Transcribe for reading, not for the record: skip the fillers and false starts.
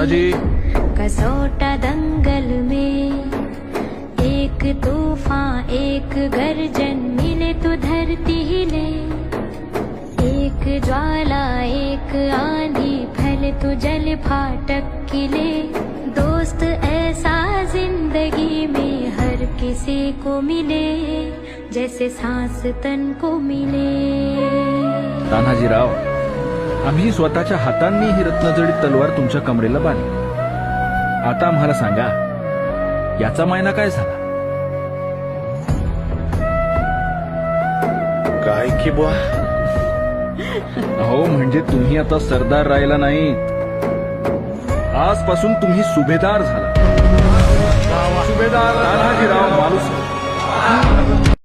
तानाजी कसोटा दंगल में एक तूफान एक गर्जन मिले तो धरती हिले, एक ज्वाला एक आंधी फैले तो जल फाटक किले। दोस्त ऐसा जिंदगी में हर किसी को मिले, जैसे सांस तन को मिले। तानाजीराव, आम्ही स्वतःच्या हातांनी ही रत्नजडित तलवार तुमच्या कमरेला बांधली. आता आम्हाला सांगा, याचा मायना काय झाला? काय की बुवा, अहो म्हणजे तुम्ही आता सरदार राहिला नाहीत, आजपासून तुम्ही सुभेदार झाला. सुभेदार तानाजीराव मालुसरे.